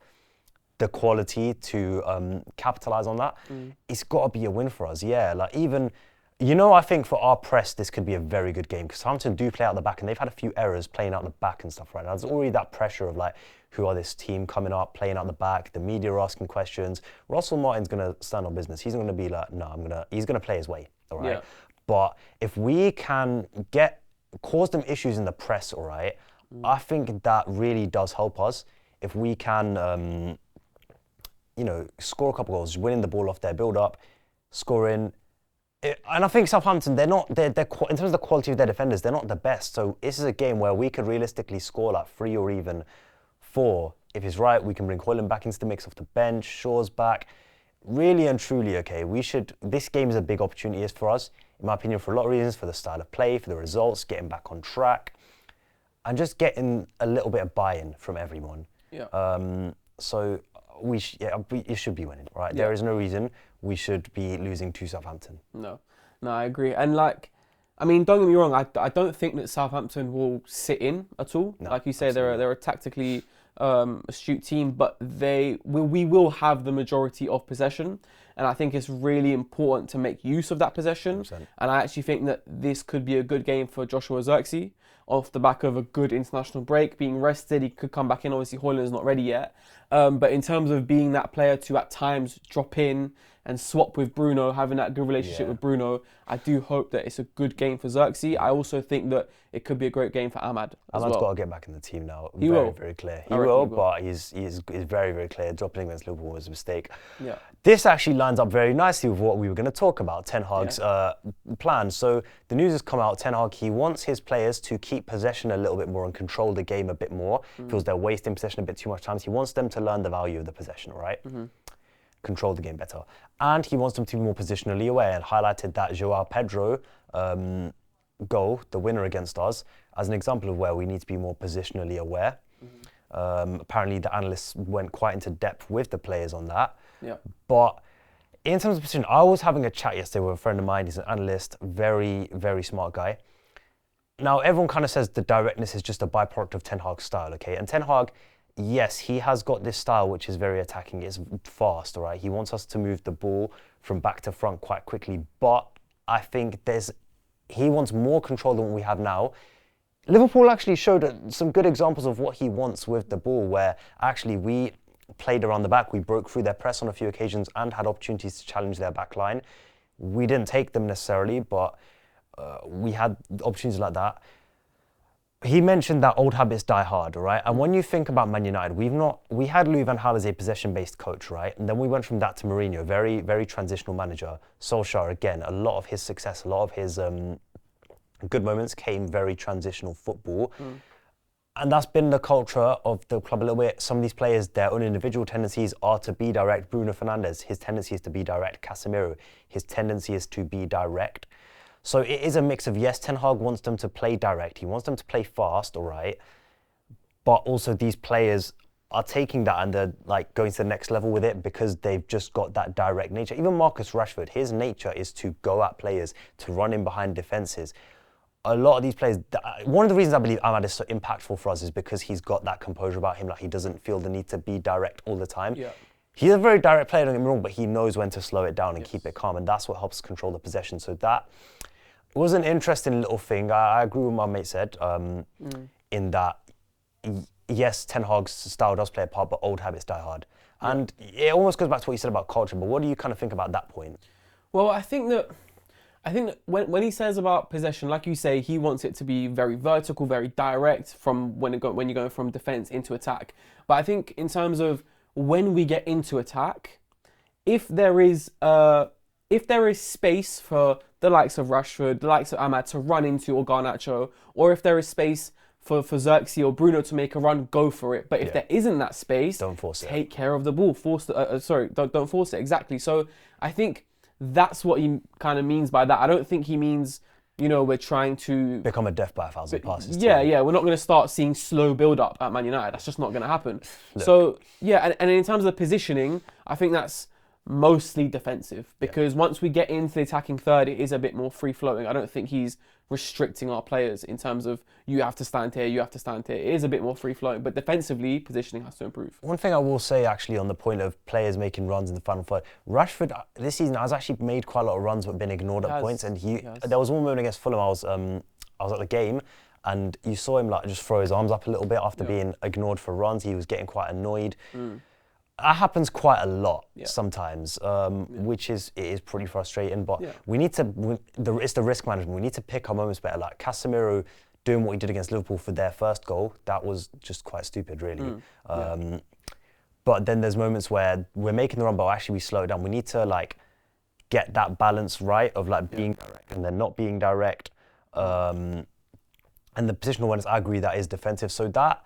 B: the quality to capitalize on that. It's got to be a win for us. Yeah, like even, I think for our press, this could be a very good game because Southampton do play out the back and they've had a few errors playing out the back and stuff right now. There's already that pressure of like, who are this team coming up, playing out the back, the media are asking questions. Russell Martin's going to stand on business. He's going to be like, no, he's going to play his way, all right? Yeah. But if we can cause them issues in the press, all right, I think that really does help us. If we can, score a couple goals, winning the ball off their build-up, scoring. And I think Southampton, they're in terms of the quality of their defenders, they're not the best. So this is a game where we could realistically score like 3 or even 4. If it's right, we can bring Hoyland back into the mix off the bench, Shaw's back. Really and truly, okay, this game is a big opportunity for us, in my opinion, for a lot of reasons, for the style of play, for the results, getting back on track, and just getting a little bit of buy-in from everyone. Yeah. So it should be winning, right? Yeah. There is no reason we should be losing to Southampton.
A: No, I agree. And don't get me wrong, I don't think that Southampton will sit in at all. No, like you say, they're a tactically astute team, but we will have the majority of possession. And I think it's really important to make use of that possession. 100%. And I actually think that this could be a good game for Joshua Zirkzee off the back of a good international break, being rested. He could come back in. Obviously, Hoyland's not ready yet. But in terms of being that player to at times drop in and swap with Bruno, having that good relationship with Bruno, I do hope that it's a good game for Zirkzee. I also think that it could be a great game for Ahmad as
B: Ahmad's
A: well.
B: got to get back in the team now.
A: He will.
B: Very clear. He will, but he's very, very clear. Dropping against Liverpool was a mistake.
A: Yeah.
B: This actually lines up very nicely with what we were going to talk about, Ten Hag's plan. So the news has come out, Ten Hag, he wants his players to keep possession a little bit more and control the game a bit more. Feels they're wasting possession a bit too much times. He wants them to learn the value of the possession, right? Control the game better. And he wants them to be more positionally aware, and highlighted that Joao Pedro goal, the winner against us, as an example of where we need to be more positionally aware. Apparently the analysts went quite into depth with the players on that. Yeah. But in terms of position, I was having a chat yesterday with a friend of mine. He's an analyst, very, very smart guy. Now, everyone kind of says the directness is just a byproduct of Ten Hag's style, okay? And Ten Hag, yes, he has got this style which is very attacking. It's fast, all right? He wants us to move the ball from back to front quite quickly. But I think he wants more control than what we have now. Liverpool actually showed some good examples of what he wants with the ball, where actually we played around the back, we broke through their press on a few occasions and had opportunities to challenge their back line. We didn't take them necessarily, but we had opportunities like that. He mentioned that old habits die hard, all right? And when you think about Man United, we had Louis van Gaal as a possession-based coach, right? And then we went from that to Mourinho, very, very transitional manager. Solskjaer, again, a lot of his success, a lot of his good moments came very transitional football. And that's been the culture of the club a little bit. Some of these players, their own individual tendencies are to be direct. Bruno Fernandes, his tendency is to be direct. Casemiro, his tendency is to be direct. So it is a mix of, yes, Ten Hag wants them to play direct. He wants them to play fast, all right? But also these players are taking that and they're like going to the next level with it because they've just got that direct nature. Even Marcus Rashford, his nature is to go at players, to run in behind defences. A lot of these players, one of the reasons I believe Ahmad is so impactful for us is because he's got that composure about him. Like, he doesn't feel the need to be direct all the time. Yeah. He's a very direct player, don't get me wrong, but he knows when to slow it down and keep it calm, and that's what helps control the possession. So that was an interesting little thing. I agree with what my mate said in that, yes, Ten Hag's style does play a part, but old habits die hard. Yeah. And it almost goes back to what you said about culture, but what do you kind of think about that point?
A: Well, I think that when he says about possession, like you say, he wants it to be very vertical, very direct from when you're going from defence into attack. But I think in terms of when we get into attack, if there is space for the likes of Rashford, the likes of Ahmad to run into, or Garnacho, or if there is space for Zirkzee or Bruno to make a run, go for it. But if there isn't that space,
B: don't force it.
A: Take care of the ball. Don't force it. Exactly. So I think that's what he kind of means by that. I don't think he means, we're trying to
B: become a death by 1,000 passes.
A: Yeah. We're not going to start seeing slow build-up at Man United. That's just not going to happen. So, yeah, and in terms of positioning, I think that's mostly defensive, because once we get into the attacking third, it is a bit more free flowing. I don't think he's restricting our players in terms of you have to stand here, you have to stand here. It is a bit more free flowing, but defensively, positioning has to improve.
B: One thing I will say actually on the point of players making runs in the final third, Rashford this season has actually made quite a lot of runs but been ignored at points, and there was one moment against Fulham, I was at the game, and you saw him like just throw his arms up a little bit after being ignored for runs. He was getting quite annoyed. That happens quite a lot sometimes, which is pretty frustrating. But we need to. It's the risk management. We need to pick our moments better. Like Casemiro doing what he did against Liverpool for their first goal, that was just quite stupid, really. But then there's moments where we're making the run, but actually we slow it down. We need to like get that balance right of like being direct and then not being direct. And the positional awareness, I agree, that is defensive. So that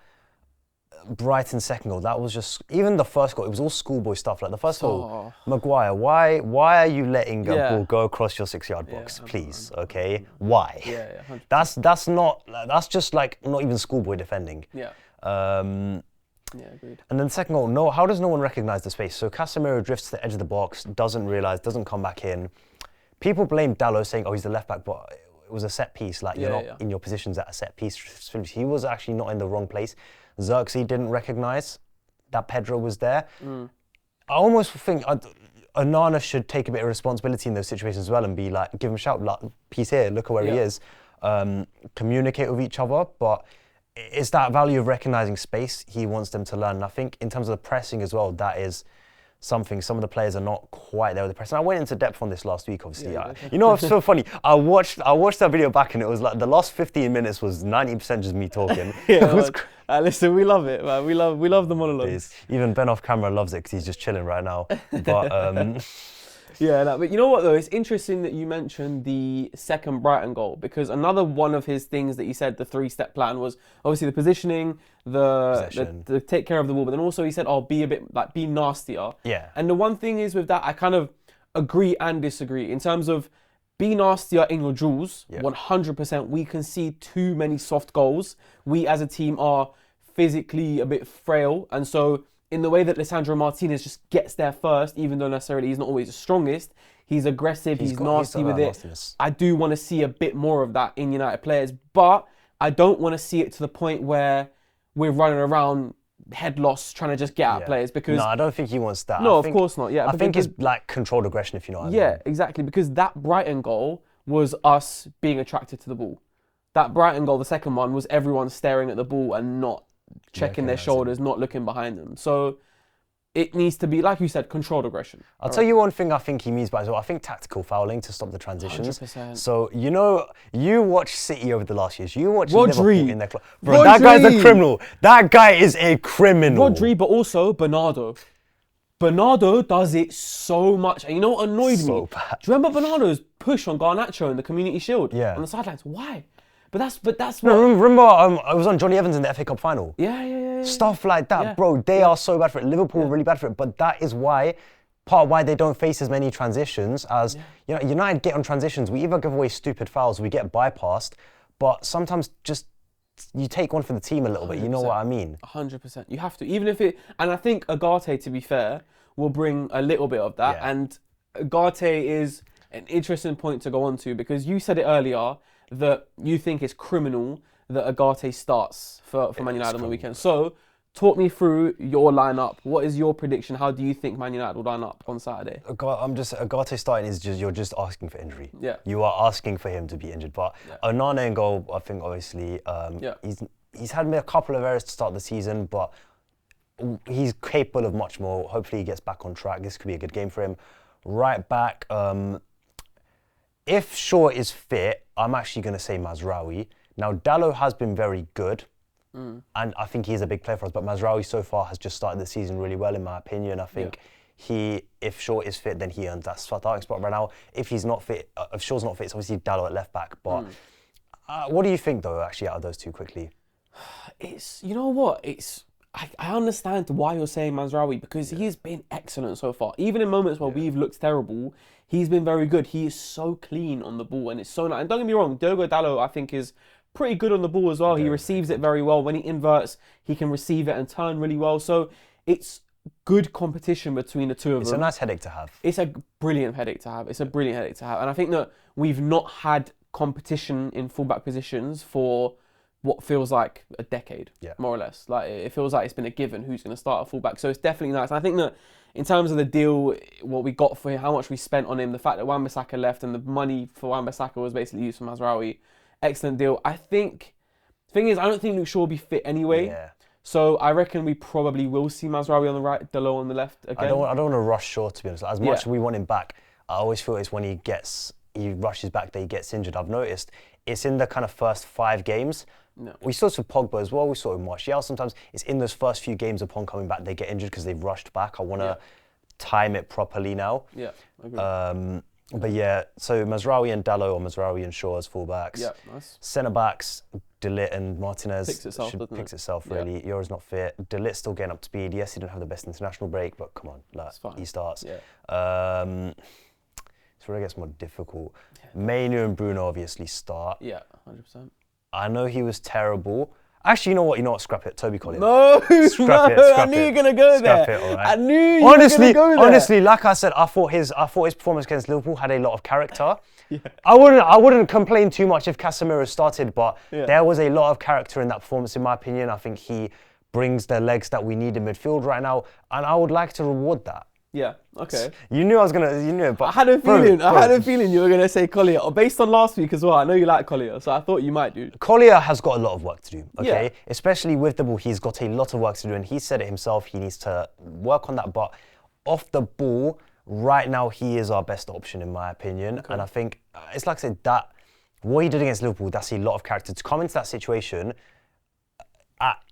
B: Brighton's second goal, that was just, even the first goal, it was all schoolboy stuff. Like the first goal, Maguire, why are you letting a ball go across your 6-yard box, please? Okay, why? That's just like not even schoolboy defending.
A: Agreed.
B: And then the second goal, how does no one recognise the space? So Casemiro drifts to the edge of the box, doesn't realise, doesn't come back in. People blame Dalot saying, oh, he's the left back, but it was a set piece. Like you're not in your positions at a set piece. He was actually not in the wrong place. Xerxes didn't recognise that Pedro was there. I almost think Onana should take a bit of responsibility in those situations as well and be like, give him a shout, like, he's here, look at where he is. Communicate with each other, but it's that value of recognising space he wants them to learn. And I think in terms of the pressing as well, that is something some of the players are not quite there with the pressing. I went into depth on this last week, obviously. You know what's so funny? I watched that video back and it was like the last 15 minutes was 90% just me talking.
A: Listen, we love it, man. We love the monologues.
B: Even Ben off camera loves it because he's just chilling right now. But
A: but you know what though? It's interesting that you mentioned the second Brighton goal, because another one of his things that he said, the 3-step plan, was obviously the positioning, the take care of the ball, but then also he said, be nastier. And the one thing is with that, I kind of agree and disagree in terms of be nastier in your duels. 100%. We concede too many soft goals. We as a team are physically a bit frail, and so in the way that Lisandro Martinez just gets there first, even though necessarily he's not always the strongest, he's aggressive, he's nasty with it. Nastiness. I do want to see a bit more of that in United players, but I don't want to see it to the point where we're running around head loss trying to just get at players, because...
B: No, I don't think he wants that.
A: No, of course not,
B: I think it's like controlled aggression, if you know what I mean.
A: Yeah, exactly, because that Brighton goal was us being attracted to the ball. That Brighton goal, the second one, was everyone staring at the ball and not checking their shoulders, not looking behind them. So it needs to be, like you said, controlled aggression.
B: I'll tell you one thing I think he means by as well. I think tactical fouling to stop the transitions.
A: 100%.
B: So, you watch City over the last years. You watch
A: Rodri
B: Liverpool in their club. Bro, that guy's a criminal. That guy is a criminal.
A: Rodri, but also Bernardo. Bernardo does it so much. And you know what annoyed me?
B: Bad.
A: Do you remember Bernardo's push on Garnacho in the Community Shield?
B: Yeah.
A: On the sidelines? Why? But that's what...
B: No, remember I was on Johnny Evans in the FA Cup final.
A: Yeah.
B: Stuff like that, bro. They are so bad for it. Liverpool are really bad for it. But that is why, part of why they don't face as many transitions as, United get on transitions. We either give away stupid fouls, we get bypassed. But sometimes just, you take one for the team a little bit. You know what I mean?
A: 100%. You have to. Even if it... And I think Agate, to be fair, will bring a little bit of that. And Agate is an interesting point to go on to, because you said it earlier, that you think it's criminal that Agate starts for Man United on the weekend. So, talk me through your lineup. What is your prediction? How do you think Man United will line up on Saturday?
B: Agate starting is just, you're just asking for injury.
A: Yeah.
B: You are asking for him to be injured. But Onana in goal, I think obviously, he's had a couple of errors to start the season, but he's capable of much more. Hopefully he gets back on track. This could be a good game for him. Right back, if Shaw is fit, I'm actually going to say Mazraoui. Now, Dalot has been very good, and I think he's a big player for us, but Mazraoui so far has just started the season really well, in my opinion. I think if Shaw is fit, then he earns that starting spot right now. If he's not fit, if Shaw's not fit, it's obviously Dalot at left back. But what do you think, though, actually, out of those two quickly?
A: You know what? I understand why you're saying Mazraoui, because he's been excellent so far. Even in moments where we've looked terrible, he's been very good. He is so clean on the ball, and it's so nice. And don't get me wrong, Diogo Dalot, I think, is pretty good on the ball as well. He receives it very well. When he inverts, he can receive it and turn really well. So it's good competition between the two of
B: It's
A: them.
B: a nice headache to have.
A: It's a brilliant headache to have. And I think that we've not had competition in fullback positions for what feels like a decade, more or less. Like, it feels like it's been a given who's going to start a fullback. So it's definitely nice. And I think that in terms of the deal, what we got for him, how much we spent on him, the fact that Wan-Bissaka left and the money for Wan-Bissaka was basically used for Mazraoui, excellent deal. I think, the thing is, I don't think Luke Shaw will be fit anyway.
B: Yeah.
A: So I reckon we probably will see Mazraoui on the right, Delo on the left again.
B: I don't want to rush Shaw, to be honest. As much as we want him back, I always feel it's when he rushes back that he gets injured. I've noticed it's in the kind of first 5 games.
A: No.
B: We saw it with Pogba as well. We saw it with Martial. Sometimes it's in those first few games upon coming back they get injured because they've rushed back. I want to time it properly now.
A: Yeah, I agree.
B: But yeah, so Mazraoui and Dalot or Mazraoui and Shaw as fullbacks.
A: Yeah, nice.
B: Centre backs, De Ligt and Martinez
A: picks
B: itself really. Yora's not fit. De Ligt's still getting up to speed. Yes, he didn't have the best international break, but come on, he starts.
A: Yeah.
B: It's where it gets more difficult. Mainu and Bruno obviously start.
A: Yeah, 100%.
B: I know he was terrible. Actually, you know what? Scrap it. Toby Collins.
A: No,
B: Scrap it.
A: I knew you were gonna go there.
B: Scrap it, all right.
A: I knew you were gonna go there.
B: Honestly, like I said, I thought his performance against Liverpool had a lot of character. I wouldn't complain too much if Casemiro started, but there was a lot of character in that performance, in my opinion. I think he brings the legs that we need in midfield right now, and I would like to reward that.
A: Yeah, okay.
B: You knew I was gonna, but
A: I had a feeling you were gonna say Collier, based on last week as well. I know you like Collier, so I thought you might do.
B: Collier has got a lot of work to do, okay? Especially with the ball, he's got a lot of work to do, and he said it himself, he needs to work on that. But off the ball, right now, he is our best option, in my opinion. Okay. And I think, it's like I said, that what he did against Liverpool, that's a lot of character. To come into that situation,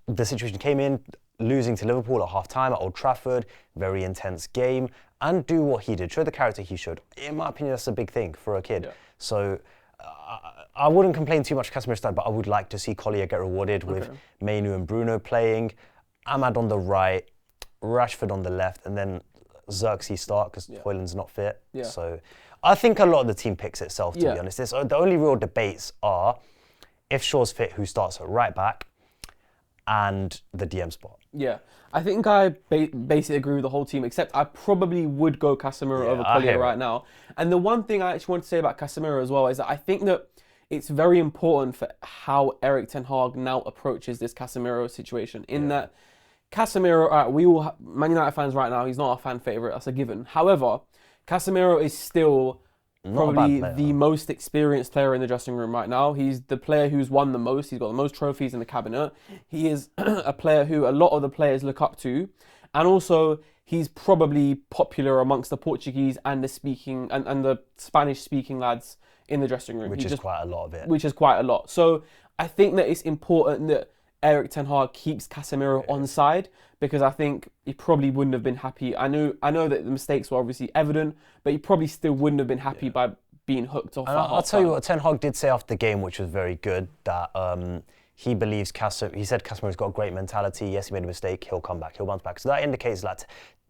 B: the situation came in, losing to Liverpool at half-time at Old Trafford, very intense game, and do what he did, show the character he showed. In my opinion, that's a big thing for a kid. So I wouldn't complain too much Casemiro style, but I would like to see Collier get rewarded with Mainu and Bruno playing, Ahmad on the right, Rashford on the left, and then Xerxes start because Højlund's not fit. So I think a lot of the team picks itself, to be honest. The only real debates are if Shaw's fit, who starts at right back, and the DM spot. Yeah,
A: I think I basically agree with the whole team, except I probably would go Casemiro over Collier right now. And the one thing I actually want to say about Casemiro as well is that I think that it's very important for how Erik ten Hag now approaches this Casemiro situation, in that Casemiro, Man United fans right now, he's not our fan favourite, that's a given. However, Casemiro is still probably the most experienced player in the dressing room right now. He's the player who's won the most. He's got the most trophies in the cabinet. He is a player who a lot of the players look up to. And also, he's probably popular amongst the Portuguese and the Spanish-speaking lads in the dressing room.
B: Which is quite a lot of it.
A: Which is quite a lot. So I think that it's important that Erik ten Hag keeps Casemiro on side, because I think he probably wouldn't have been happy. I know that the mistakes were obviously evident, but he probably still wouldn't have been happy by being hooked off.
B: I'll tell you what Ten Hag did say after the game, which was very good, that he believes he said Casemiro's got a great mentality. Yes, he made a mistake. He'll come back. He'll bounce back. So that indicates that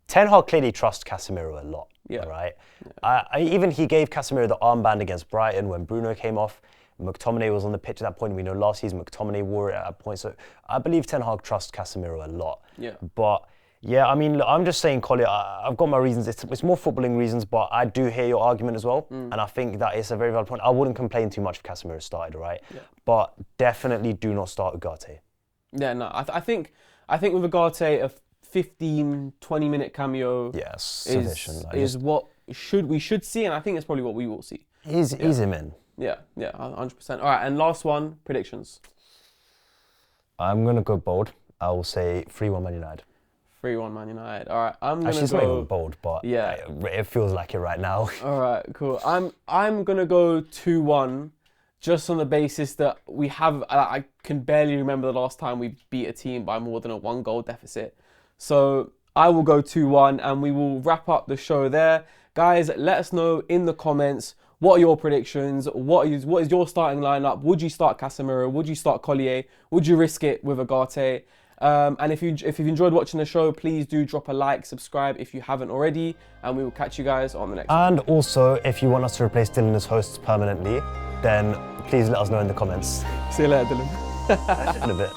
B: Ten Hag clearly trusts Casemiro a lot. Right? Even he gave Casemiro the armband against Brighton when Bruno came off. McTominay was on the pitch at that point. We know last season McTominay wore it at that point. So I believe Ten Hag trusts Casemiro a lot. But yeah, I mean, look, I'm just saying, Collier, I've got my reasons. It's more footballing reasons, but I do hear your argument as well. And I think that is a very valid point. I wouldn't complain too much if Casemiro started, right? But definitely do not start Ugarte.
A: Yeah, no, I think with Ugarte, a 15, 20-minute cameo is what we should see, and I think it's probably what we will see.
B: Ease him in.
A: Yeah, 100%. All right, and last one, predictions.
B: I'm going to go bold. I will say 3-1 Man United.
A: 3-1 Man United. All right, I'm going to go...
B: Actually, it's not even bold, but it feels like it right now.
A: All right, cool. I'm going to go 2-1, just on the basis that we have... I can barely remember the last time we beat a team by more than a 1-goal deficit. So I will go 2-1, and we will wrap up the show there. Guys, let us know in the comments, what are your predictions? What is your starting lineup? Would you start Casemiro? Would you start Collier? Would you risk it with Ugarte? And if you've enjoyed watching the show, please do drop a like, subscribe if you haven't already, and we will catch you guys on the next one.
B: And also, if you want us to replace Dylan as hosts permanently, then please let us know in the comments.
A: See you later, Dylan.
B: In a bit.